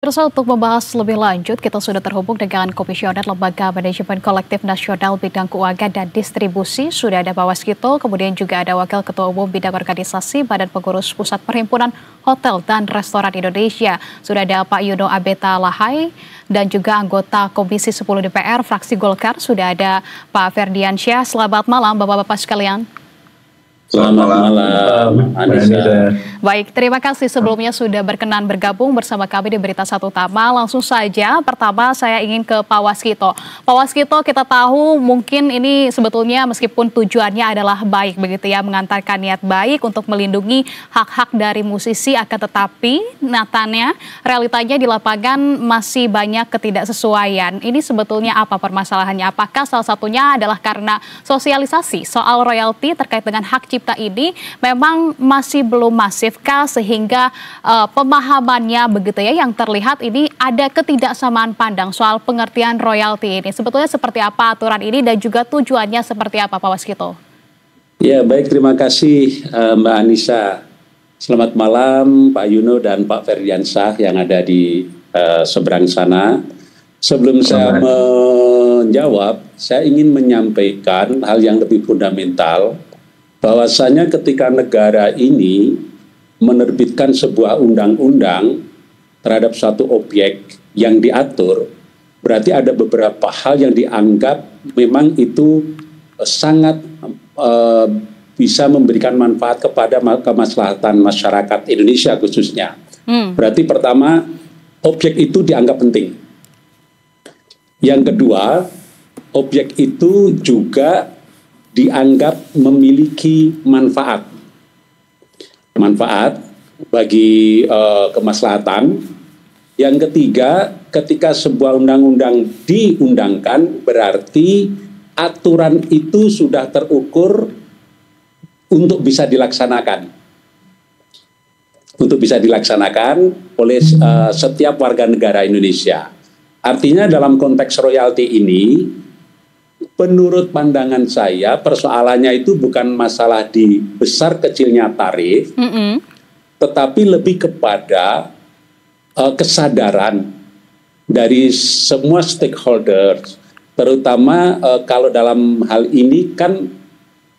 Terus untuk membahas lebih lanjut, kita sudah terhubung dengan Komisioner Lembaga Manajemen Kolektif Nasional Bidang Keuangan dan Distribusi. Sudah ada Pak Waskito, kemudian juga ada Wakil Ketua Umum Bidang Organisasi Badan Pengurus Pusat Perhimpunan Hotel dan Restoran Indonesia. Sudah ada Pak Yuno Abeta Lahai dan juga anggota Komisi 10 DPR fraksi Golkar. Sudah ada Pak Ferdiansyah. Selamat malam Bapak-Bapak sekalian. Selamat malam, Anissa. Baik, terima kasih sebelumnya sudah berkenan bergabung bersama kami di Berita Satu Utama. Langsung saja, pertama saya ingin ke Pak Waskito. Pak Waskito, kita tahu mungkin ini sebetulnya meskipun tujuannya adalah baik begitu ya, mengantarkan niat baik untuk melindungi hak-hak dari musisi, akan tetapi nyatanya realitanya di lapangan masih banyak ketidaksesuaian. Ini sebetulnya apa permasalahannya? Apakah salah satunya adalah karena sosialisasi soal royalti terkait dengan hak cipta ini memang masih belum masifkah sehingga pemahamannya begitu ya, yang terlihat ini ada ketidaksamaan pandang soal pengertian royalti ini. Sebetulnya seperti apa aturan ini dan juga tujuannya seperti apa Pak Waskito? Ya baik, terima kasih Mbak Anissa. Selamat malam Pak Yuno dan Pak Ferdiansyah yang ada di seberang sana. Sebelum saya menjawab, saya ingin menyampaikan hal yang lebih fundamental, bahwasanya ketika negara ini menerbitkan sebuah undang-undang terhadap suatu objek yang diatur, berarti ada beberapa hal yang dianggap memang itu sangat bisa memberikan manfaat kepada kemaslahatan masyarakat Indonesia khususnya. Berarti pertama, objek itu dianggap penting. Yang kedua, objek itu juga dianggap memiliki manfaat bagi kemaslahatan. Yang ketiga, ketika sebuah undang-undang diundangkan, berarti aturan itu sudah terukur untuk bisa dilaksanakan. Untuk bisa dilaksanakan oleh setiap warga negara Indonesia. Artinya dalam konteks royalti ini, menurut pandangan saya, persoalannya itu bukan masalah di besar kecilnya tarif, tetapi lebih kepada kesadaran dari semua stakeholders, terutama kalau dalam hal ini kan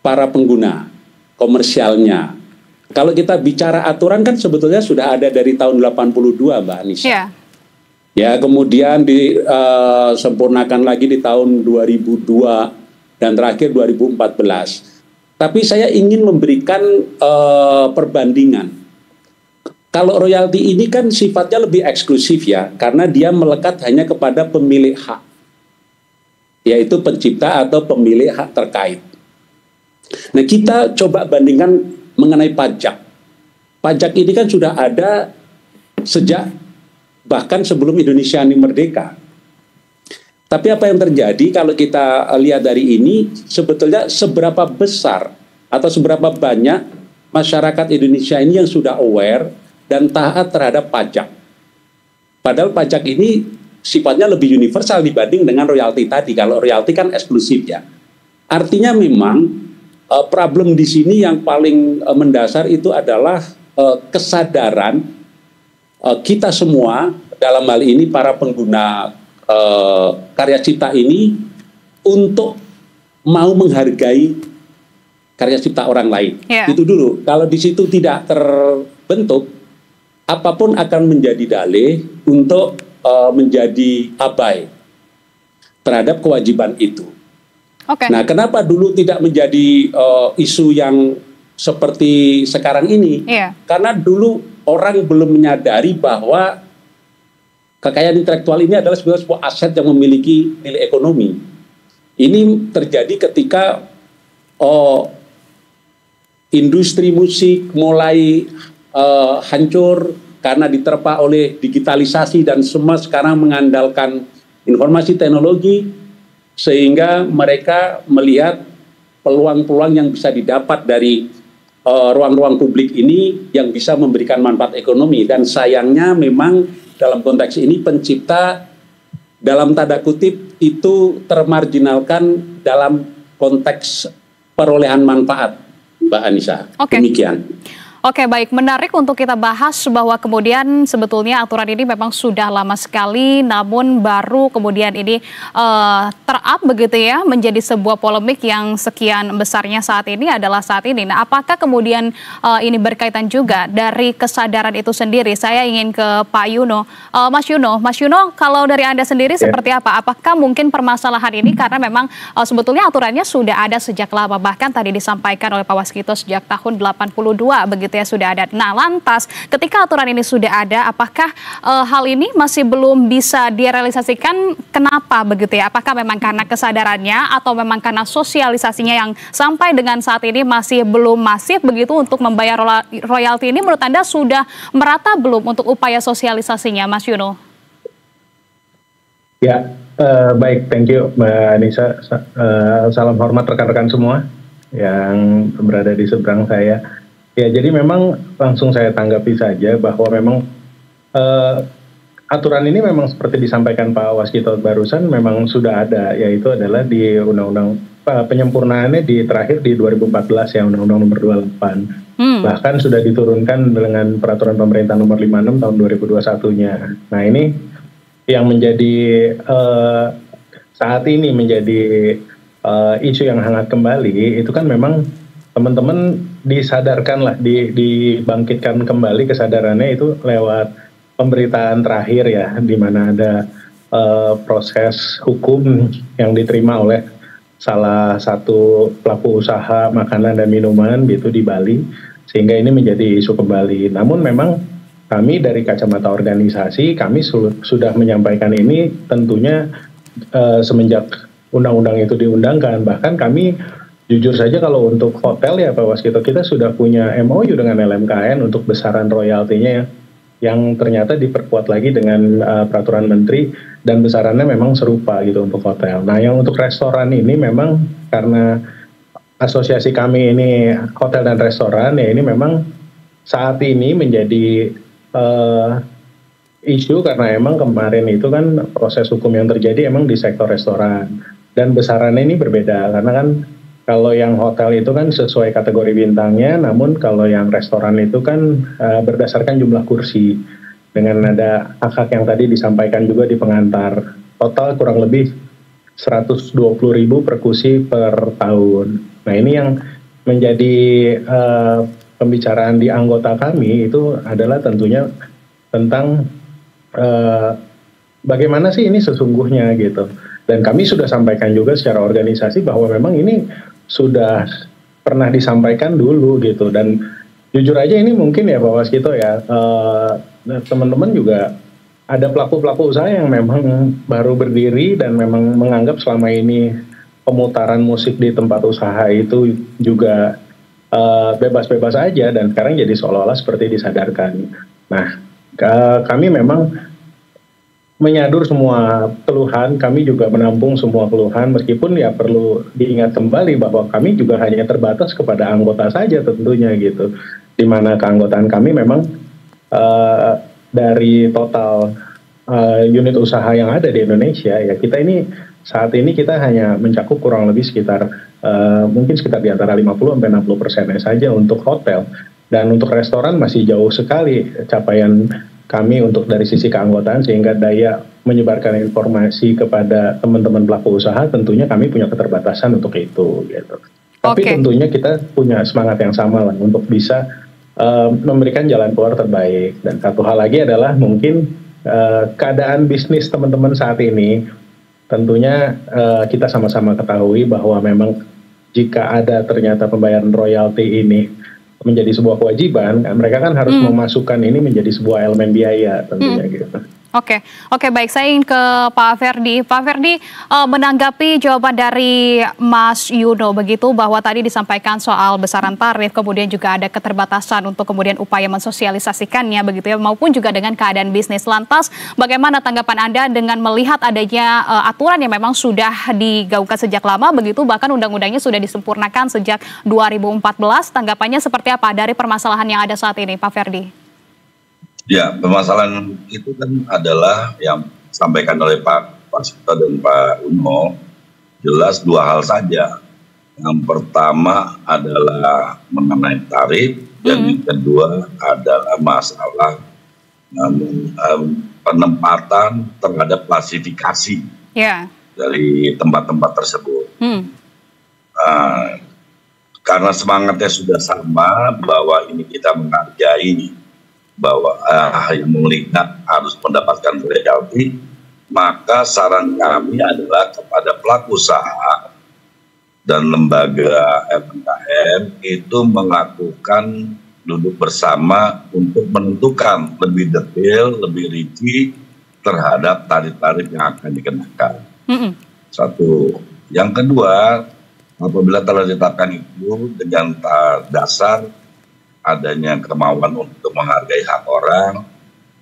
para pengguna komersialnya. Kalau kita bicara aturan kan sebetulnya sudah ada dari tahun 82 Mbak Anissa. Yeah. Ya, kemudian disempurnakan lagi di tahun 2002 dan terakhir 2014. Tapi saya ingin memberikan perbandingan. Kalau royalti ini kan sifatnya lebih eksklusif ya, karena dia melekat hanya kepada pemilik hak, yaitu pencipta atau pemilik hak terkait. Nah, kita coba bandingkan mengenai pajak. Pajak ini kan sudah ada sejak bahkan sebelum Indonesia ini merdeka. Tapi apa yang terjadi kalau kita lihat dari ini, sebetulnya seberapa besar atau seberapa banyak masyarakat Indonesia ini yang sudah aware dan taat terhadap pajak. Padahal pajak ini sifatnya lebih universal dibanding dengan royalti tadi. Kalau royalti kan eksklusif ya. Artinya memang problem di sini yang paling mendasar itu adalah kesadaran kita semua, dalam hal ini para pengguna karya cipta ini, untuk mau menghargai karya cipta orang lain. Itu dulu. Kalau di situ tidak terbentuk, apapun akan menjadi dalih untuk menjadi abai terhadap kewajiban itu. Nah, kenapa dulu tidak menjadi isu yang seperti sekarang ini? Karena dulu orang belum menyadari bahwa kekayaan intelektual ini adalah sebuah aset yang memiliki nilai ekonomi. Ini terjadi ketika industri musik mulai hancur karena diterpa oleh digitalisasi dan semua sekarang mengandalkan informasi teknologi, sehingga mereka melihat peluang-peluang yang bisa didapat dari ruang-ruang publik ini yang bisa memberikan manfaat ekonomi. Dan sayangnya memang dalam konteks ini pencipta dalam tanda kutip itu termarginalkan dalam konteks perolehan manfaat, Mbak Anissa. Demikian. Oke, baik. Menarik untuk kita bahas bahwa kemudian sebetulnya aturan ini memang sudah lama sekali, namun baru kemudian ini terap begitu ya, menjadi sebuah polemik yang sekian besarnya saat ini adalah saat ini. Nah, apakah kemudian ini berkaitan juga dari kesadaran itu sendiri? Saya ingin ke Pak Yuno. Mas Yuno, kalau dari Anda sendiri seperti apa? Apakah mungkin permasalahan ini karena memang sebetulnya aturannya sudah ada sejak lama, bahkan tadi disampaikan oleh Pak Waskito sejak tahun 82 begitu ya sudah ada. Nah, lantas ketika aturan ini sudah ada, apakah hal ini masih belum bisa direalisasikan? Kenapa begitu ya? Apakah memang karena kesadarannya atau memang karena sosialisasinya yang sampai dengan saat ini masih belum masif begitu untuk membayar royalti ini? Menurut Anda sudah merata belum untuk upaya sosialisasinya, Mas Yuno? Ya, baik, thank you Mbak Anissa. Salam hormat rekan-rekan semua yang berada di seberang saya. Ya, jadi memang langsung saya tanggapi saja bahwa memang aturan ini memang seperti disampaikan Pak Waskito barusan memang sudah ada, yaitu adalah di Undang-Undang penyempurnaannya terakhir di 2014 ya, Undang-Undang nomor 28. Bahkan sudah diturunkan dengan Peraturan Pemerintah nomor 56 tahun 2021-nya. Nah, ini yang menjadi saat ini menjadi isu yang hangat kembali, itu kan memang teman-teman disadarkan lah, dibangkitkan kembali kesadarannya itu lewat pemberitaan terakhir ya, di mana ada proses hukum yang diterima oleh salah satu pelaku usaha makanan dan minuman gitu di Bali, sehingga ini menjadi isu kembali. Namun memang kami dari kacamata organisasi, kami sudah menyampaikan ini tentunya semenjak undang-undang itu diundangkan. Bahkan kami jujur saja kalau untuk hotel ya Pak Waskito, kita sudah punya MOU dengan LMKN untuk besaran royaltinya yang ternyata diperkuat lagi dengan peraturan menteri dan besarannya memang serupa gitu untuk hotel. Nah, yang untuk restoran ini memang karena asosiasi kami ini hotel dan restoran ya, ini memang saat ini menjadi isu karena emang kemarin itu kan proses hukum yang terjadi emang di sektor restoran dan besarannya ini berbeda karena kan kalau yang hotel itu kan sesuai kategori bintangnya, namun kalau yang restoran itu kan berdasarkan jumlah kursi. Dengan ada hak-hak yang tadi disampaikan juga di pengantar, total kurang lebih 120.000 per kursi per tahun. Nah, ini yang menjadi pembicaraan di anggota kami itu adalah tentunya tentang bagaimana sih ini sesungguhnya gitu. Dan kami sudah sampaikan juga secara organisasi bahwa memang ini sudah pernah disampaikan dulu gitu, dan jujur aja ini mungkin ya Pak Waskito ya, teman-teman juga ada pelaku-pelaku usaha yang memang baru berdiri dan memang menganggap selama ini pemutaran musik di tempat usaha itu juga bebas-bebas aja, dan sekarang jadi seolah-olah seperti disadarkan. Nah, kami memang menyadur semua keluhan, kami juga menampung semua keluhan, meskipun ya perlu diingat kembali bahwa kami juga hanya terbatas kepada anggota saja tentunya gitu, di mana keanggotaan kami memang dari total unit usaha yang ada di Indonesia ya, kita ini saat ini kita hanya mencakup kurang lebih sekitar mungkin sekitar di antara 50-60% saja untuk hotel, dan untuk restoran masih jauh sekali capaian kami untuk dari sisi keanggotaan, sehingga daya menyebarkan informasi kepada teman-teman pelaku usaha tentunya kami punya keterbatasan untuk itu gitu. Tapi tentunya kita punya semangat yang sama lah untuk bisa memberikan jalan keluar terbaik. Dan satu hal lagi adalah mungkin keadaan bisnis teman-teman saat ini, tentunya kita sama-sama ketahui bahwa memang jika ada ternyata pembayaran royalti ini menjadi sebuah kewajiban, mereka kan harus memasukkan ini menjadi sebuah elemen biaya tentunya gitu. Oke, baik. Saya ingin ke Pak Ferdi. Pak Ferdi, menanggapi jawaban dari Mas Yuno begitu, bahwa tadi disampaikan soal besaran tarif, kemudian juga ada keterbatasan untuk kemudian upaya mensosialisasikannya begitu ya, maupun juga dengan keadaan bisnis. Lantas, bagaimana tanggapan Anda dengan melihat adanya aturan yang memang sudah digaungkan sejak lama begitu, bahkan undang-undangnya sudah disempurnakan sejak 2014. Tanggapannya seperti apa dari permasalahan yang ada saat ini, Pak Ferdi? Ya, permasalahan itu kan adalah yang disampaikan oleh Pak Waskito dan Pak Uno, jelas dua hal saja. Yang pertama adalah mengenai tarif, Dan yang kedua adalah masalah penempatan terhadap klasifikasi dari tempat-tempat tersebut. Karena semangatnya sudah sama bahwa ini kita menghargai bahwa yang melihat harus mendapatkan royalti, maka saran kami adalah kepada pelaku usaha dan lembaga LMKM itu melakukan duduk bersama untuk menentukan lebih detail, lebih rinci terhadap tarif-tarif yang akan dikenakan. Satu. Yang kedua, apabila telah ditetapkan itu dengan dasar adanya kemauan untuk menghargai hak orang,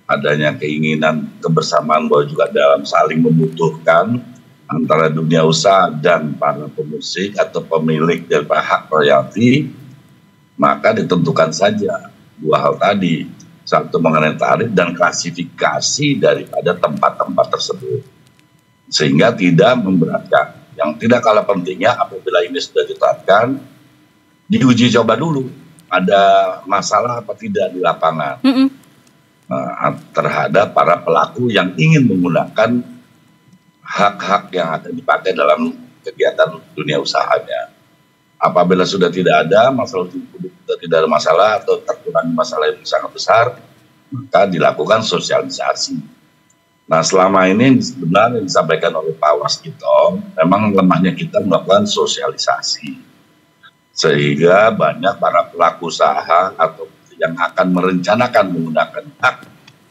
adanya keinginan kebersamaan bahwa juga dalam saling membutuhkan antara dunia usaha dan para pemusik atau pemilik dari hak royalti, maka ditentukan saja dua hal tadi. Satu mengenai tarif dan klasifikasi daripada tempat-tempat tersebut. Sehingga tidak memberatkan. Yang tidak kalah pentingnya apabila ini sudah ditetapkan, diuji coba dulu. Ada masalah apa tidak di lapangan. Terhadap para pelaku yang ingin menggunakan hak-hak yang akan dipakai dalam kegiatan dunia usahanya. Apabila sudah tidak ada masalah, tidak ada masalah atau terkurangi masalah yang sangat besar, maka dilakukan sosialisasi. Nah, selama ini sebenarnya disampaikan oleh Pak Waskito, memang lemahnya kita melakukan sosialisasi, sehingga banyak para pelaku usaha atau yang akan merencanakan menggunakan hak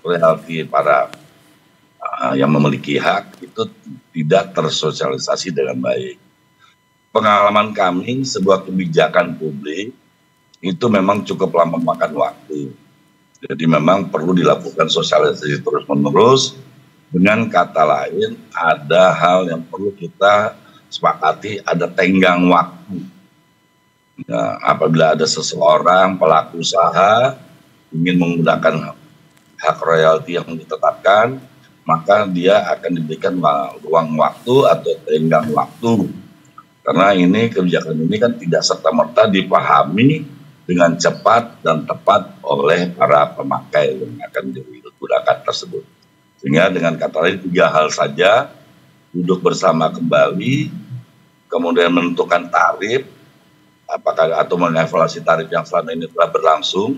royalti para yang memiliki hak itu tidak tersosialisasi dengan baik. Pengalaman kami, sebuah kebijakan publik itu memang cukup lama memakan waktu. Jadi memang perlu dilakukan sosialisasi terus-menerus. Dengan kata lain, ada hal yang perlu kita sepakati, ada tenggang waktu. Nah, apabila ada seseorang pelaku usaha ingin menggunakan hak royalti yang ditetapkan, maka dia akan diberikan ruang waktu atau tenggang waktu. Karena ini kebijakan ini kan tidak serta-merta dipahami dengan cepat dan tepat oleh para pemakai yang akan digunakan tersebut. Sehingga dengan kata lain 3 hal saja, duduk bersama kembali, kemudian menentukan tarif, apakah atau mengevaluasi tarif yang selama ini telah berlangsung.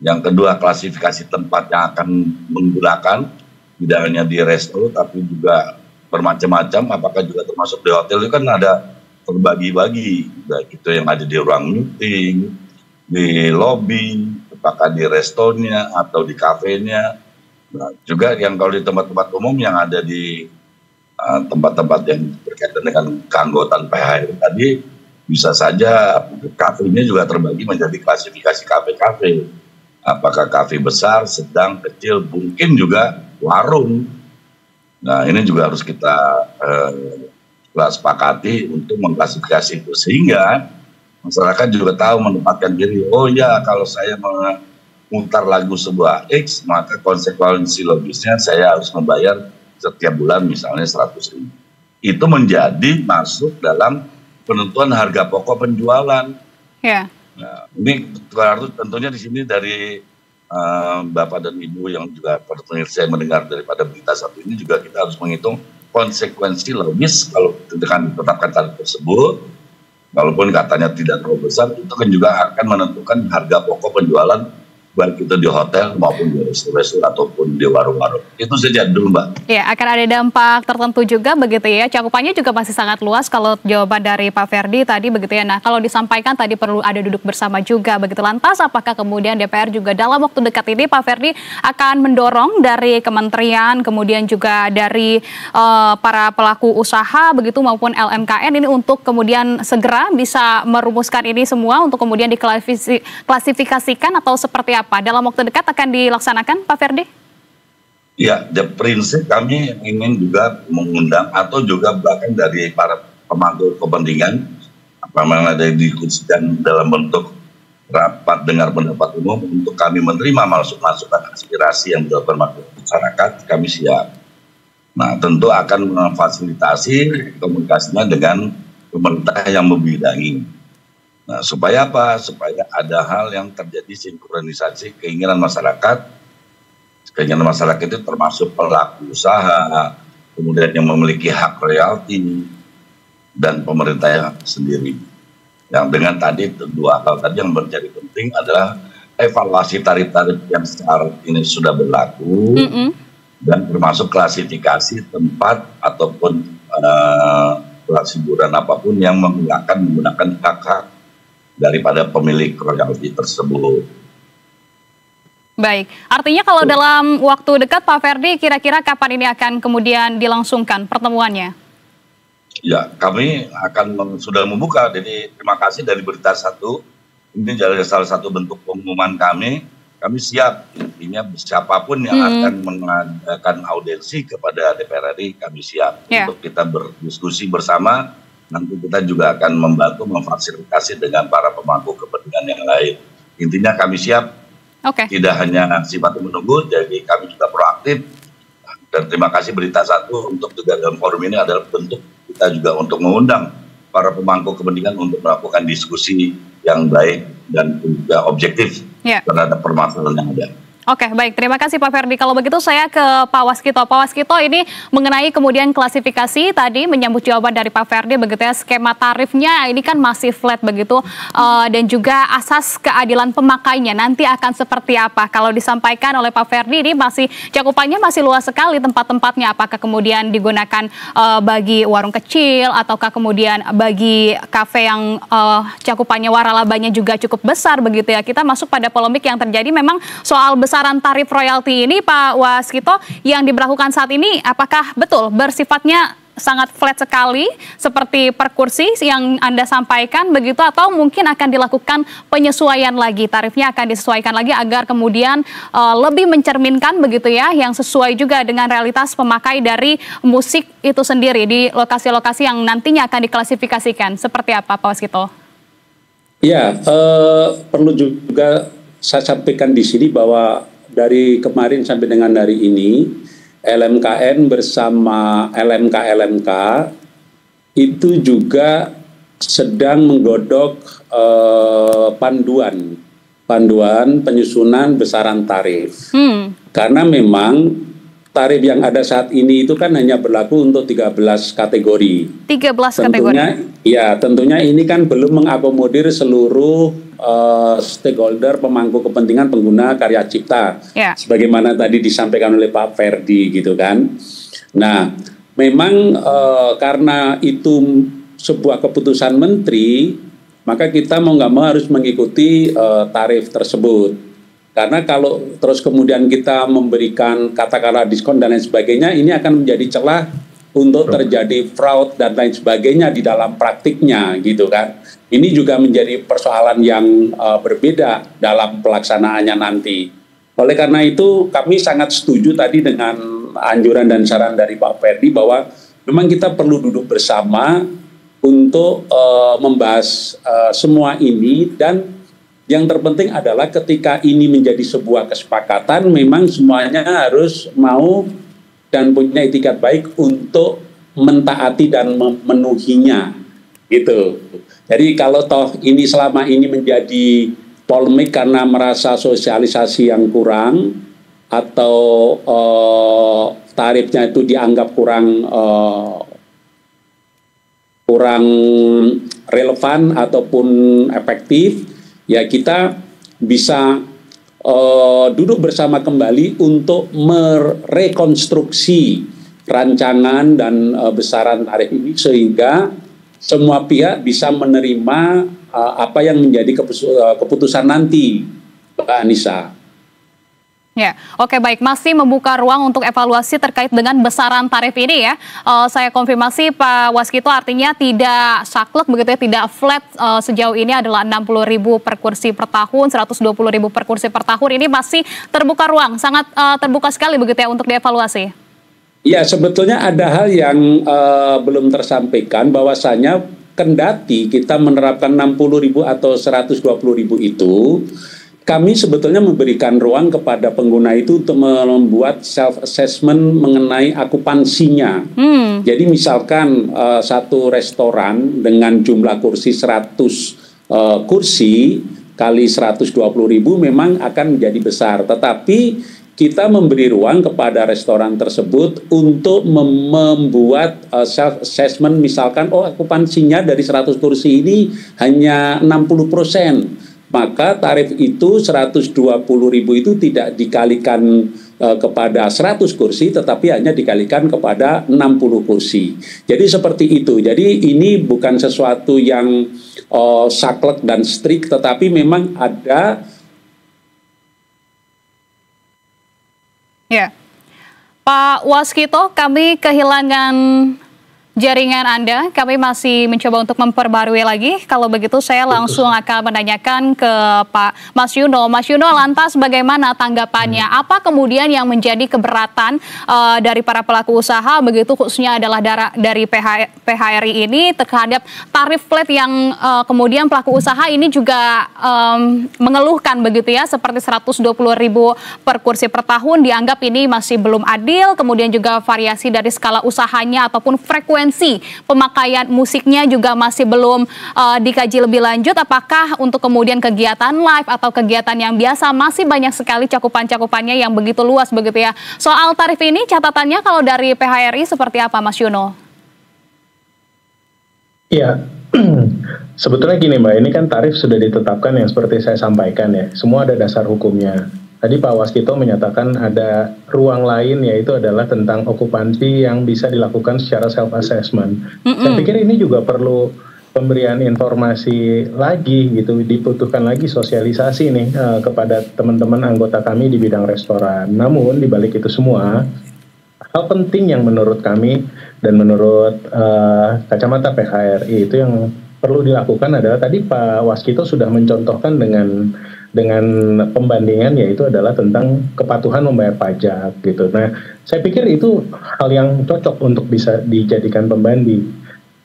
Yang kedua, klasifikasi tempat yang akan menggunakan, tidak hanya di resto tapi juga bermacam-macam, apakah juga termasuk di hotel itu kan ada terbagi-bagi, baik itu yang ada di ruang meeting, di lobby, apakah di restonya atau di kafenya. Nah, juga yang kalau di tempat-tempat umum yang ada di tempat-tempat yang berkaitan dengan keanggotaan PHR tadi, bisa saja kafenya juga terbagi menjadi klasifikasi kafe-kafe. Apakah kafe besar, sedang, kecil, mungkin juga warung. Nah, ini juga harus kita sepakati untuk mengklasifikasi itu, sehingga masyarakat juga tahu menempatkan diri. Oh ya, kalau saya memutar lagu sebuah X, maka konsekuensi logisnya saya harus membayar setiap bulan misalnya 100.000. Itu menjadi masuk dalam penentuan harga pokok penjualan. Nah, ini harus tentunya di sini dari Bapak dan Ibu yang juga saya mendengar daripada berita satu ini, juga kita harus menghitung konsekuensi logis kalau dengan ditetapkan tarif tersebut. Walaupun katanya tidak terlalu besar, itu kan juga akan menentukan harga pokok penjualan baik itu di hotel maupun di restoran ataupun di warung-warung. Itu saja dulu, Mbak. Ya, akan ada dampak tertentu juga begitu ya. Cakupannya juga masih sangat luas kalau jawaban dari Pak Ferdi tadi begitu ya. Nah, kalau disampaikan tadi perlu ada duduk bersama juga begitu. Lantas apakah kemudian DPR juga dalam waktu dekat ini Pak Ferdi akan mendorong dari kementerian, kemudian juga dari para pelaku usaha begitu maupun LMKN ini untuk kemudian segera bisa merumuskan ini semua untuk kemudian diklasifikasikan atau seperti apa? Dalam waktu dekat akan dilaksanakan, Pak Ferdi? Ya, prinsip kami ingin juga mengundang atau juga bahkan dari para pemangku kepentingan, apabila ada didiskusikan dalam bentuk rapat dengar pendapat umum untuk kami menerima masukan aspirasi yang bermanfaat masyarakat, kami siap. Nah, tentu akan memfasilitasi komunikasinya dengan pemerintah yang membidangi. Nah, supaya apa? Supaya ada hal yang terjadi sinkronisasi keinginan masyarakat. Keinginan masyarakat itu termasuk pelaku usaha, kemudian yang memiliki hak royalti, dan pemerintah sendiri. Yang dengan tadi dua hal tadi yang menjadi penting adalah evaluasi tarif-tarif yang saat ini sudah berlaku, dan termasuk klasifikasi tempat ataupun kelas hiburan apapun yang menggunakan hak-hak daripada pemilik royalti tersebut. Baik, artinya kalau dalam waktu dekat Pak Ferdi, kira-kira kapan ini akan kemudian dilangsungkan pertemuannya? Ya, kami akan sudah membuka, jadi terima kasih dari Berita Satu. Ini jadi salah satu bentuk pengumuman kami. Kami siap, intinya siapapun yang akan mengadakan audiensi kepada DPR RI, kami siap untuk kita berdiskusi bersama. Nanti kita juga akan membantu memfasilitasi dengan para pemangku kepentingan yang lain. Intinya kami siap, tidak hanya sifatnya menunggu, jadi kami juga proaktif. Dan terima kasih Berita Satu untuk juga dalam forum ini adalah bentuk kita juga untuk mengundang para pemangku kepentingan untuk melakukan diskusi yang baik dan juga objektif terhadap permasalahan yang ada. Oke, baik. Terima kasih Pak Ferdi. Kalau begitu saya ke Pak Waskito. Pak Waskito, ini mengenai kemudian klasifikasi tadi menyambut jawaban dari Pak Ferdi begitu ya, skema tarifnya ini kan masih flat begitu, dan juga asas keadilan pemakainya nanti akan seperti apa? Kalau disampaikan oleh Pak Ferdi ini masih cakupannya masih luas sekali tempat-tempatnya. Apakah kemudian digunakan bagi warung kecil ataukah kemudian bagi kafe yang cakupannya waralabanya juga cukup besar begitu ya? Kita masuk pada polemik yang terjadi memang soal besaran tarif royalti ini, Pak Waskito, yang diberlakukan saat ini apakah betul bersifatnya sangat flat sekali seperti per kursi yang Anda sampaikan begitu, atau mungkin akan dilakukan penyesuaian lagi, tarifnya akan disesuaikan lagi agar kemudian lebih mencerminkan begitu ya, yang sesuai juga dengan realitas pemakai dari musik itu sendiri di lokasi-lokasi yang nantinya akan diklasifikasikan. Seperti apa Pak Waskito? Ya, perlu juga saya sampaikan di sini bahwa dari kemarin sampai dengan hari ini LMKN bersama LMK itu juga sedang menggodok panduan penyusunan besaran tarif. Karena memang tarif yang ada saat ini itu kan hanya berlaku untuk 13 kategori. 13 kategori. Tentunya ini kan belum mengakomodir seluruh stakeholder pemangku kepentingan pengguna karya cipta. Sebagaimana tadi disampaikan oleh Pak Ferdi gitu kan. Nah, memang karena itu sebuah keputusan menteri, maka kita mau nggak mau harus mengikuti tarif tersebut. Karena kalau terus kemudian kita memberikan katakanlah diskon dan lain sebagainya, ini akan menjadi celah untuk terjadi fraud dan lain sebagainya di dalam praktiknya gitu kan. Ini juga menjadi persoalan yang berbeda dalam pelaksanaannya nanti. Oleh karena itu kami sangat setuju tadi dengan anjuran dan saran dari Pak Ferdi bahwa memang kita perlu duduk bersama untuk membahas semua ini, dan yang terpenting adalah ketika ini menjadi sebuah kesepakatan, memang semuanya harus mau dan punya itikat baik untuk mentaati dan memenuhinya, gitu. Jadi kalau toh ini selama ini menjadi polemik karena merasa sosialisasi yang kurang atau tarifnya itu dianggap kurang relevan ataupun efektif, ya kita bisa duduk bersama kembali untuk merekonstruksi rancangan dan besaran tarif ini sehingga semua pihak bisa menerima apa yang menjadi keputusan nanti, Mbak Anissa. Ya, oke, baik. Masih membuka ruang untuk evaluasi terkait dengan besaran tarif ini ya. Saya konfirmasi Pak Waskito, artinya tidak saklek begitu ya, tidak flat sejauh ini adalah 60.000 per kursi per tahun, 120.000 per kursi per tahun. Ini masih terbuka ruang, sangat terbuka sekali begitu ya untuk dievaluasi. Ya, sebetulnya ada hal yang belum tersampaikan, bahwasanya kendati kita menerapkan 60.000 atau 120.000 itu, kami sebetulnya memberikan ruang kepada pengguna itu untuk membuat self-assessment mengenai akupansinya. Jadi misalkan satu restoran dengan jumlah kursi 100 kursi kali 120.000 memang akan menjadi besar. Tetapi kita memberi ruang kepada restoran tersebut untuk membuat self assessment, misalkan okupansinya dari 100 kursi ini hanya 60%, maka tarif itu 120.000 itu tidak dikalikan kepada 100 kursi, tetapi hanya dikalikan kepada 60 kursi. Jadi seperti itu. Jadi ini bukan sesuatu yang saklek dan strict, tetapi memang ada. Ya, Pak Waskito, kami kehilangan jaringan Anda. Kami masih mencoba untuk memperbarui lagi. Kalau begitu saya langsung akan menanyakan ke Pak Mas Yuno. Mas Yuno, lantas bagaimana tanggapannya? Apa kemudian yang menjadi keberatan dari para pelaku usaha, begitu khususnya adalah dari PHRI ini terhadap tarif flat yang kemudian pelaku usaha ini juga mengeluhkan begitu ya, seperti 120.000 per kursi per tahun dianggap ini masih belum adil, kemudian juga variasi dari skala usahanya ataupun frekuensi pemakaian musiknya juga masih belum dikaji lebih lanjut. Apakah untuk kemudian kegiatan live atau kegiatan yang biasa masih banyak sekali cakupan-cakupannya yang begitu luas begitu ya. Soal tarif ini catatannya kalau dari PHRI seperti apa, Mas Yuno? Iya, sebetulnya gini Mbak, ini kan tarif sudah ditetapkan yang seperti saya sampaikan ya. Semua ada dasar hukumnya. Tadi Pak Waskito menyatakan ada ruang lain, yaitu adalah tentang okupansi yang bisa dilakukan secara self-assessment. Saya pikir ini juga perlu pemberian informasi lagi gitu, dibutuhkan lagi sosialisasi nih kepada teman-teman anggota kami di bidang restoran. Namun di balik itu semua, hal penting yang menurut kami dan menurut kacamata PHRI itu yang perlu dilakukan adalah tadi Pak Waskito sudah mencontohkan dengan pembandingan, yaitu adalah tentang kepatuhan membayar pajak gitu. Nah, saya pikir itu hal yang cocok untuk bisa dijadikan pembanding.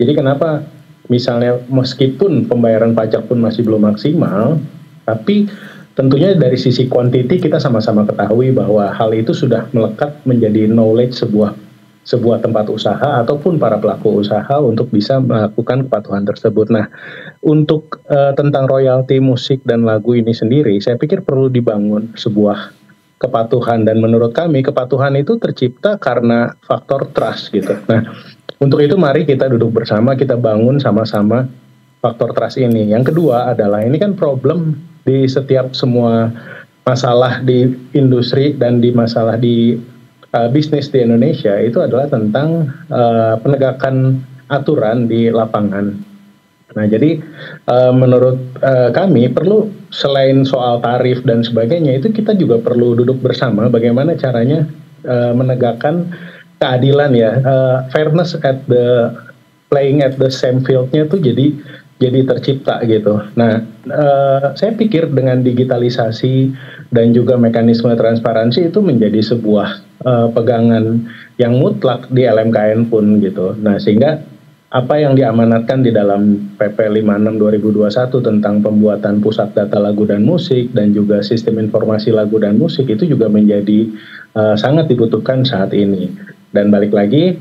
Jadi kenapa misalnya meskipun pembayaran pajak pun masih belum maksimal, tapi tentunya dari sisi quantity kita sama-sama ketahui bahwa hal itu sudah melekat menjadi knowledge sebuah tempat usaha ataupun para pelaku usaha untuk bisa melakukan kepatuhan tersebut. Nah, untuk tentang royalti musik dan lagu ini sendiri, saya pikir perlu dibangun sebuah kepatuhan, dan menurut kami kepatuhan itu tercipta karena faktor trust gitu. Nah, untuk itu mari kita duduk bersama, kita bangun sama-sama faktor trust ini. Yang kedua adalah ini kan problem di setiap semua masalah di industri dan di masalah di bisnis di Indonesia itu adalah tentang penegakan aturan di lapangan. Nah, jadi menurut kami perlu selain soal tarif dan sebagainya, itu kita juga perlu duduk bersama bagaimana caranya menegakkan keadilan ya, fairness at the playing at the same field-nya tuh jadi tercipta gitu. Nah, saya pikir dengan digitalisasi dan juga mekanisme transparansi itu menjadi sebuah pegangan yang mutlak di LMKN pun gitu. Nah, sehingga apa yang diamanatkan di dalam PP 56 2021 tentang pembuatan pusat data lagu dan musik dan juga sistem informasi lagu dan musik itu juga menjadi sangat dibutuhkan saat ini. Dan balik lagi,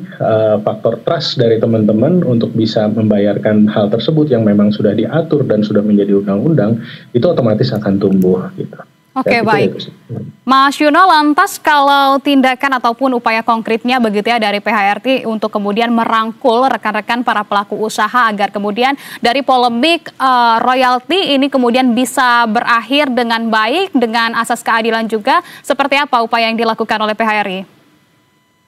faktor trust dari teman-teman untuk bisa membayarkan hal tersebut yang memang sudah diatur dan sudah menjadi undang-undang, itu otomatis akan tumbuh gitu. Oke, baik. Mas Yuno, lantas kalau tindakan ataupun upaya konkretnya begitu ya dari PHRI untuk kemudian merangkul rekan-rekan para pelaku usaha agar kemudian dari polemik royalti ini kemudian bisa berakhir dengan baik, dengan asas keadilan juga, seperti apa upaya yang dilakukan oleh PHRI?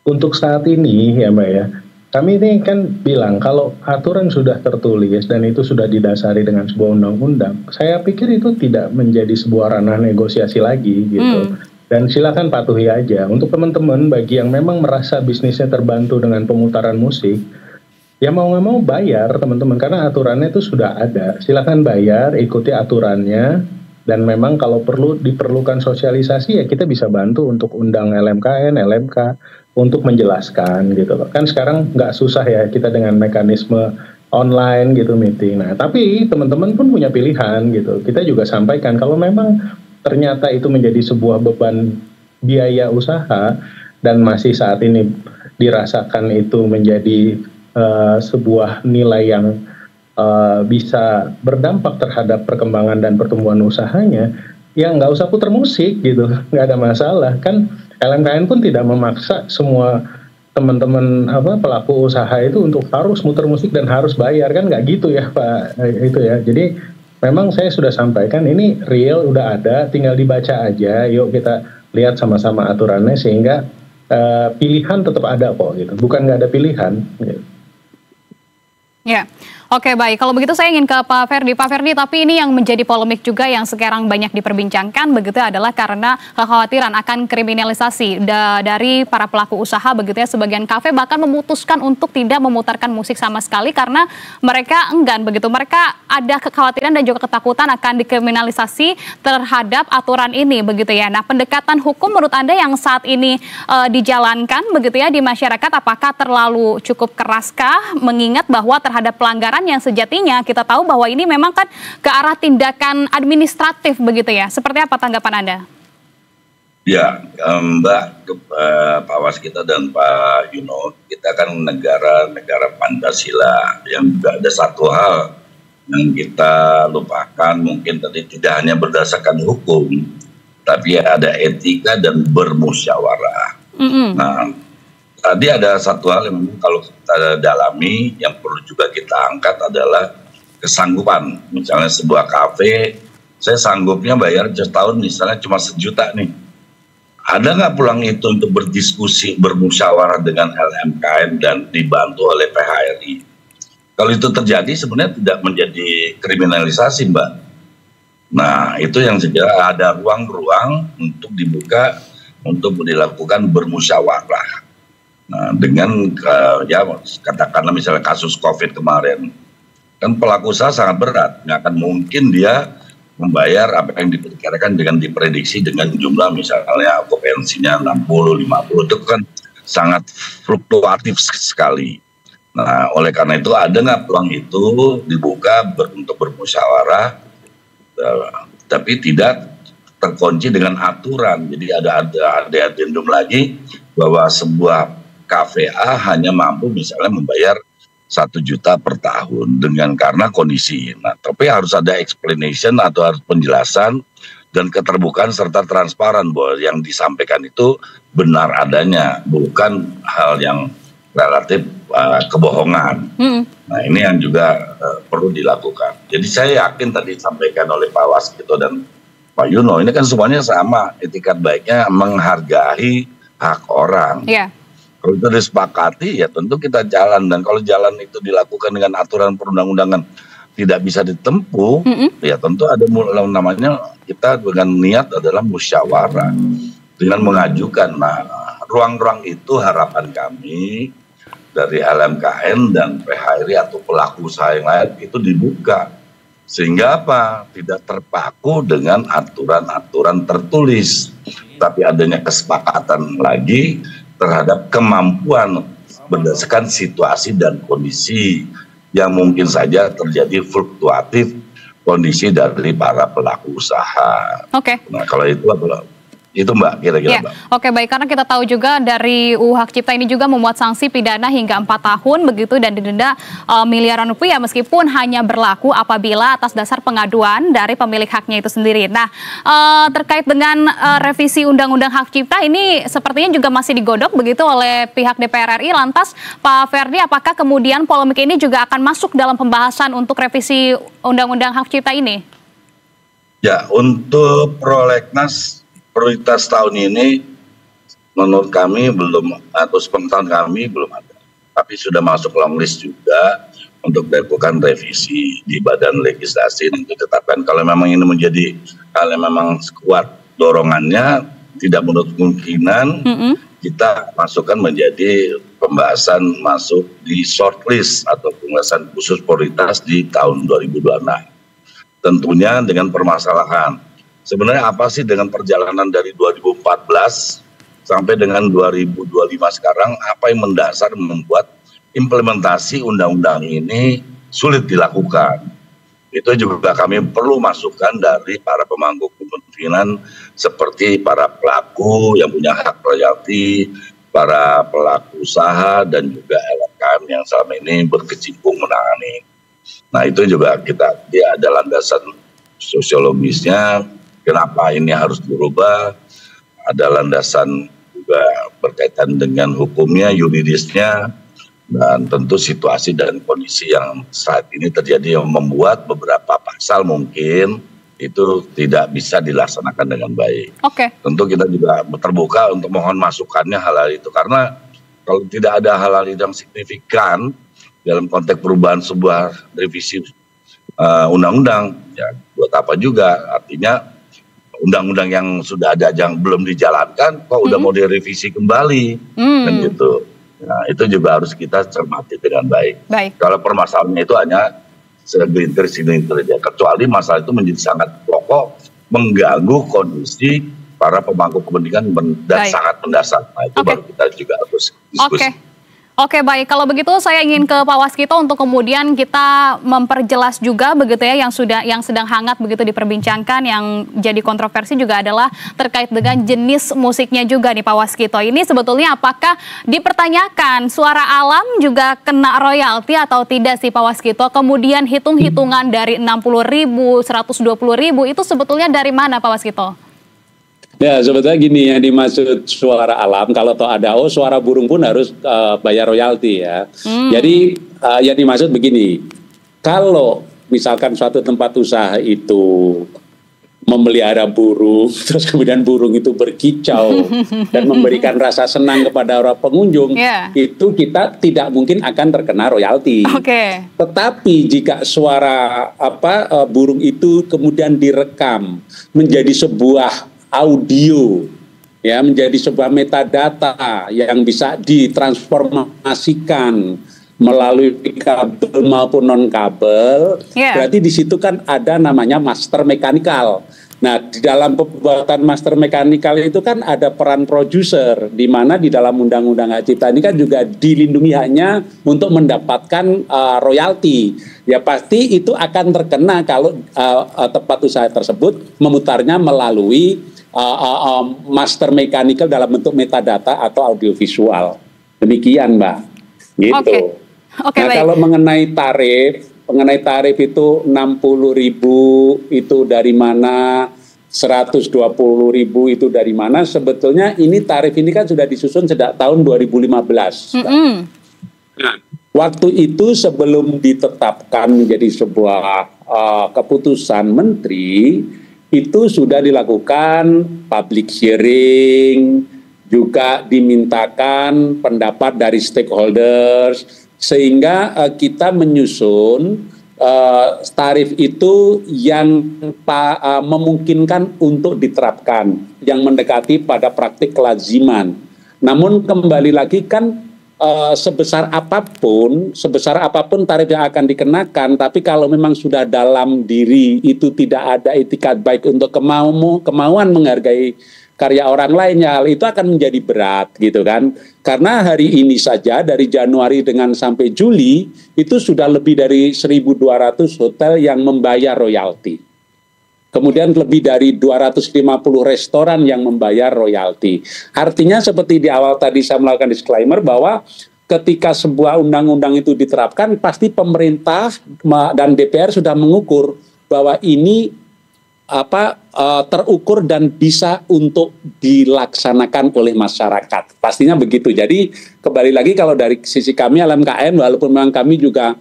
Untuk saat ini ya Mbak ya, kami ini kan bilang kalau aturan sudah tertulis dan itu sudah didasari dengan sebuah undang-undang, saya pikir itu tidak menjadi sebuah ranah negosiasi lagi gitu. Dan silakan patuhi aja. Untuk teman-teman bagi yang memang merasa bisnisnya terbantu dengan pemutaran musik, ya mau nggak mau bayar teman-teman, karena aturannya itu sudah ada. Silakan bayar, ikuti aturannya. Dan memang kalau diperlukan sosialisasi ya kita bisa bantu untuk undang LMKN, LMK untuk menjelaskan gitu loh. Kan sekarang nggak susah ya kita dengan mekanisme online gitu meeting. Nah, tapi teman-teman pun punya pilihan gitu. Kita juga sampaikan kalau memang ternyata itu menjadi sebuah beban biaya usaha dan masih saat ini dirasakan itu menjadi sebuah nilai yang bisa berdampak terhadap perkembangan dan pertumbuhan usahanya, ya nggak usah puter musik gitu, nggak ada masalah. Kan LMKN pun tidak memaksa semua teman-teman pelaku usaha itu untuk harus muter musik dan harus bayar, kan nggak gitu ya Pak itu ya. Jadi memang saya sudah sampaikan ini real udah ada, tinggal dibaca aja. Yuk kita lihat sama-sama aturannya sehingga pilihan tetap ada kok gitu, bukan nggak ada pilihan. Gitu. Ya, oke baik. Kalau begitu saya ingin ke Pak Ferdi. Pak Ferdi, tapi ini yang menjadi polemik juga yang sekarang banyak diperbincangkan begitu adalah karena kekhawatiran akan kriminalisasi dari para pelaku usaha begitu ya. Sebagian kafe bahkan memutuskan untuk tidak memutarkan musik sama sekali karena mereka enggan begitu. Mereka ada kekhawatiran dan juga ketakutan akan dikriminalisasi terhadap aturan ini begitu ya. Nah, pendekatan hukum menurut Anda yang saat ini dijalankan begitu ya di masyarakat apakah terlalu cukup keraskah mengingat bahwa terhadap pelanggaran yang sejatinya kita tahu bahwa ini memang kan ke arah tindakan administratif begitu ya. Seperti apa tanggapan Anda? Ya, Mbak, Pak Waskita dan Pak Yuno, kita kan negara Pancasila yang juga ada satu hal yang kita lupakan mungkin tadi tidak hanya berdasarkan hukum, tapi ada etika dan bermusyawarah. Nah, tadi ada satu hal yang kalau kita dalami yang perlu juga kita angkat adalah kesanggupan. Misalnya sebuah kafe, saya sanggupnya bayar setahun misalnya cuma 1 juta nih. Ada nggak peluang itu untuk berdiskusi, bermusyawarah dengan LMKN dan dibantu oleh PHRI? Kalau itu terjadi sebenarnya tidak menjadi kriminalisasi, Mbak. Nah, itu yang saya kira ada ruang-ruang untuk dibuka untuk dilakukan bermusyawarah. Nah, dengan ya katakanlah misalnya kasus COVID kemarin, kan pelaku usaha sangat berat, nggak akan mungkin dia membayar apa yang diperkirakan dengan diprediksi dengan jumlah misalnya okupansinya 60-50 itu kan sangat fluktuatif sekali. Nah, oleh karena itu ada nggak peluang itu dibuka untuk bermusyawarah, tapi tidak terkunci dengan aturan. Jadi ada addendum lagi bahwa sebuah kafe A hanya mampu misalnya membayar 1 juta per tahun dengan karena kondisi. Nah, tapi harus ada explanation atau harus penjelasan dan keterbukaan serta transparan bahwa yang disampaikan itu benar adanya, bukan hal yang relatif kebohongan. Nah, ini yang juga perlu dilakukan. Jadi saya yakin tadi disampaikan oleh Pak Waskito dan Pak Yuno, ini kan semuanya sama, etikat baiknya menghargai hak orang. Yeah. Kalau itu disepakati ya tentu kita jalan, dan kalau jalan itu dilakukan dengan aturan perundang-undangan tidak bisa ditempuh, ya tentu ada namanya kita dengan niat adalah musyawarah dengan mengajukan. Nah, ruang-ruang itu harapan kami dari LMKN dan PHRI atau pelaku usaha yang lain itu dibuka sehingga apa? Tidak terpaku dengan aturan-aturan tertulis, tapi adanya kesepakatan lagi terhadap kemampuan berdasarkan situasi dan kondisi yang mungkin saja terjadi fluktuatif kondisi dari para pelaku usaha. Oke. Nah, kalau itu adalah itu Mbak, kira-kira ya. Mbak. Oke, baik, karena kita tahu juga dari UU Hak Cipta ini juga memuat sanksi pidana hingga 4 tahun begitu dan didenda miliaran rupiah meskipun hanya berlaku apabila atas dasar pengaduan dari pemilik haknya itu sendiri. Nah, terkait dengan revisi Undang-Undang Hak Cipta ini sepertinya juga masih digodok begitu oleh pihak DPR RI. Lantas Pak Ferdi, apakah kemudian polemik ini juga akan masuk dalam pembahasan untuk revisi Undang-Undang Hak Cipta ini? Ya, untuk prolegnas prioritas tahun ini menurut kami belum, atau sepengetahuan kami belum ada, tapi sudah masuk long list juga untuk dilakukan revisi di badan legislasi. Nanti tetapkan kalau memang ini menjadi hal yang memang kuat dorongannya, tidak menutup kemungkinan kita masukkan menjadi pembahasan masuk di shortlist atau pembahasan khusus prioritas di tahun 2026. Tentunya dengan permasalahan sebenarnya apa sih dengan perjalanan dari 2014 sampai dengan 2025 sekarang, apa yang mendasar membuat implementasi undang-undang ini sulit dilakukan. Itu juga kami perlu masukan dari para pemangku kepentingan seperti para pelaku yang punya hak royalti, para pelaku usaha dan juga LMKM yang selama ini berkecimpung menangani Nah itu juga dia ada landasan sosiologisnya, kenapa ini harus dirubah, ada landasan juga berkaitan dengan hukumnya, yuridisnya, dan tentu situasi dan kondisi yang saat ini terjadi yang membuat beberapa pasal mungkin itu tidak bisa dilaksanakan dengan baik. Tentu kita juga terbuka untuk mohon masukannya hal-hal itu, karena kalau tidak ada hal-hal yang signifikan dalam konteks perubahan sebuah revisi undang-undang, ya buat apa juga, artinya undang-undang yang sudah ada yang belum dijalankan kok udah mau direvisi kembali, kan gitu. Nah itu juga harus kita cermati dengan baik. Kalau permasalahannya itu hanya segelintir aja, kecuali masalah itu menjadi sangat pokok, mengganggu kondisi para pemangku kepentingan dan sangat mendasar. Nah itu baru kita juga harus diskusi. Oke, baik. Kalau begitu saya ingin ke Pak Waskito untuk kemudian kita memperjelas juga begitu ya yang sedang hangat begitu diperbincangkan, yang jadi kontroversi juga adalah terkait dengan jenis musiknya juga nih Pak Waskito. Ini sebetulnya apakah dipertanyakan suara alam juga kena royalti atau tidak sih Pak Waskito? Kemudian hitung-hitungan dari 60.000, 120.000 itu sebetulnya dari mana Pak Waskito? Ya sebetulnya gini, yang dimaksud suara alam, kalau toh ada suara burung pun harus bayar royalti ya. Jadi yang dimaksud begini, kalau misalkan suatu tempat usaha itu memelihara burung, terus kemudian burung itu berkicau dan memberikan rasa senang kepada orang pengunjung, itu kita tidak mungkin akan terkena royalti. Tetapi jika suara burung itu kemudian direkam menjadi sebuah audio, ya, menjadi sebuah metadata yang bisa ditransformasikan melalui kabel maupun non kabel, berarti di situ kan ada namanya master mekanikal. Nah, di dalam pembuatan master mekanikal itu kan ada peran produser, di mana di dalam Undang-Undang Hak Cipta ini kan juga dilindungi haknya untuk mendapatkan royalti. Ya pasti itu akan terkena kalau tempat usaha tersebut memutarnya melalui master mechanical dalam bentuk metadata atau audiovisual. Demikian, Mbak. Gitu. Nah, baik. Kalau mengenai tarif itu 60.000 itu dari mana, 120.000 itu dari mana, sebetulnya ini tarif ini kan sudah disusun sejak tahun 2015. Nah, waktu itu sebelum ditetapkan menjadi sebuah keputusan menteri, itu sudah dilakukan public hearing, juga dimintakan pendapat dari stakeholders, sehingga kita menyusun tarif itu yang memungkinkan untuk diterapkan, yang mendekati pada praktik kelaziman. Namun kembali lagi kan sebesar apapun tarif yang akan dikenakan, tapi kalau memang sudah dalam diri itu tidak ada itikat baik untuk kemauan menghargai karya orang lain, ya hal itu akan menjadi berat gitu kan. Karena hari ini saja dari Januari dengan sampai Juli itu sudah lebih dari 1.200 hotel yang membayar royalti. Kemudian lebih dari 250 restoran yang membayar royalti. Artinya seperti di awal tadi saya melakukan disclaimer bahwa ketika sebuah undang-undang itu diterapkan, pasti pemerintah dan DPR sudah mengukur bahwa ini terukur dan bisa untuk dilaksanakan oleh masyarakat. Pastinya begitu. Jadi kembali lagi kalau dari sisi kami LMKN, walaupun memang kami juga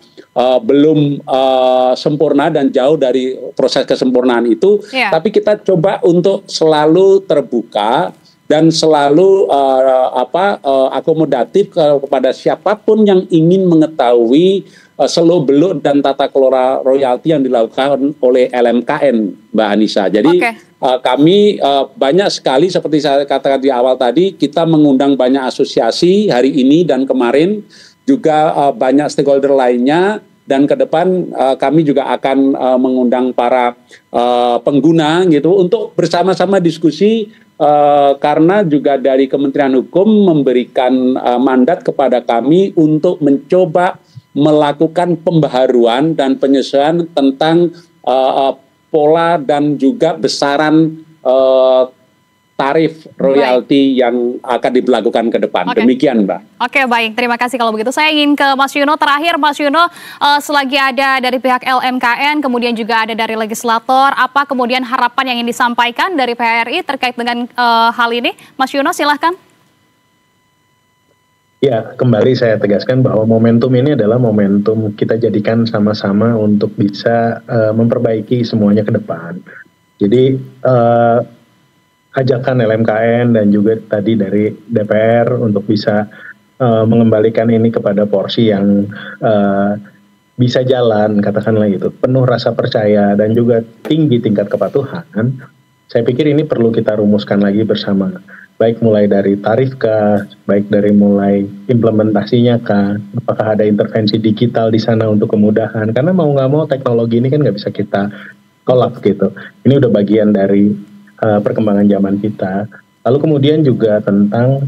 belum sempurna dan jauh dari proses kesempurnaan itu, tapi kita coba untuk selalu terbuka dan selalu akomodatif kepada siapapun yang ingin mengetahui seluk-beluk dan tata kelola royalti yang dilakukan oleh LMKN, Mbak Anissa. Jadi kami banyak sekali, seperti saya katakan di awal tadi, kita mengundang banyak asosiasi hari ini dan kemarin, juga banyak stakeholder lainnya, dan ke depan kami juga akan mengundang para pengguna gitu untuk bersama-sama diskusi, karena juga dari Kementerian Hukum memberikan mandat kepada kami untuk mencoba melakukan pembaharuan dan penyesuaian tentang pola dan juga besaran tarif royalti yang akan diberlakukan ke depan. Demikian, Mbak. Oke, baik. Terima kasih kalau begitu. Saya ingin ke Mas Yuno. Terakhir, Mas Yuno, selagi ada dari pihak LMKN, kemudian juga ada dari legislator, apa kemudian harapan yang ingin disampaikan dari PHRI terkait dengan hal ini? Mas Yuno, silahkan. Ya, kembali saya tegaskan bahwa momentum ini adalah momentum kita jadikan sama-sama untuk bisa memperbaiki semuanya ke depan. Jadi, ajakan LMKN dan juga tadi dari DPR untuk bisa mengembalikan ini kepada porsi yang bisa jalan, katakanlah itu, penuh rasa percaya dan juga tinggi tingkat kepatuhan. Saya pikir ini perlu kita rumuskan lagi bersama, baik mulai dari tarif kah, baik dari mulai implementasinya kah, apakah ada intervensi digital di sana untuk kemudahan, karena mau nggak mau teknologi ini kan nggak bisa kita tolak gitu. Ini udah bagian dari perkembangan zaman kita. Lalu kemudian juga tentang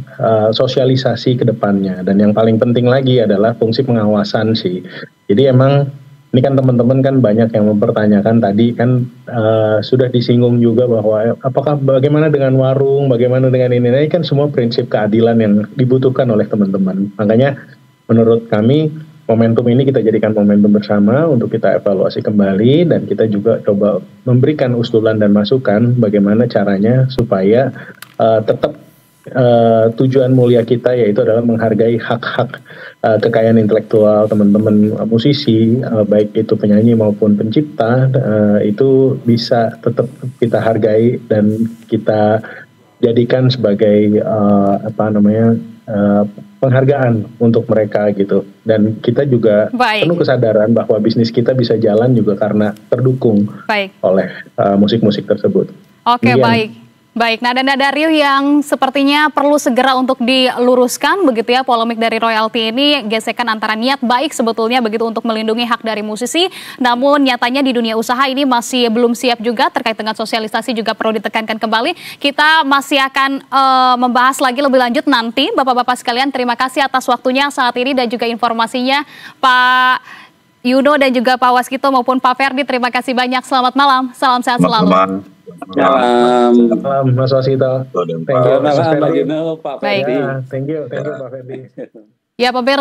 sosialisasi ke depannya. Dan yang paling penting lagi adalah fungsi pengawasan sih. Jadi emang ini kan teman-teman kan banyak yang mempertanyakan tadi kan sudah disinggung juga bahwa apakah bagaimana dengan warung, bagaimana dengan ini. Nah, ini kan semua prinsip keadilan yang dibutuhkan oleh teman-teman. Makanya menurut kami momentum ini kita jadikan momentum bersama untuk kita evaluasi kembali dan kita juga coba memberikan usulan dan masukan bagaimana caranya supaya tetap tujuan mulia kita yaitu adalah menghargai hak-hak kekayaan intelektual teman-teman musisi, baik itu penyanyi maupun pencipta, itu bisa tetap kita hargai dan kita jadikan sebagai penghargaan untuk mereka gitu. Dan kita juga penuh kesadaran bahwa bisnis kita bisa jalan juga karena terdukung oleh musik-musik tersebut. Oke, baik. Baik, nada-nada riuh yang sepertinya perlu segera untuk diluruskan begitu ya, polemik dari royalti ini, gesekan antara niat baik sebetulnya begitu untuk melindungi hak dari musisi, namun nyatanya di dunia usaha ini masih belum siap juga terkait dengan sosialisasi juga perlu ditekankan kembali. Kita masih akan membahas lagi lebih lanjut nanti. Bapak-bapak sekalian, terima kasih atas waktunya saat ini dan juga informasinya Pak Yuno dan juga Pak Waskito maupun Pak Ferdi. Terima kasih banyak. Selamat malam. Salam sehat selalu. Malam Mas Waskito. Thank you Mas Ferdi. Thank you Pak Ferdi. Ya, Pak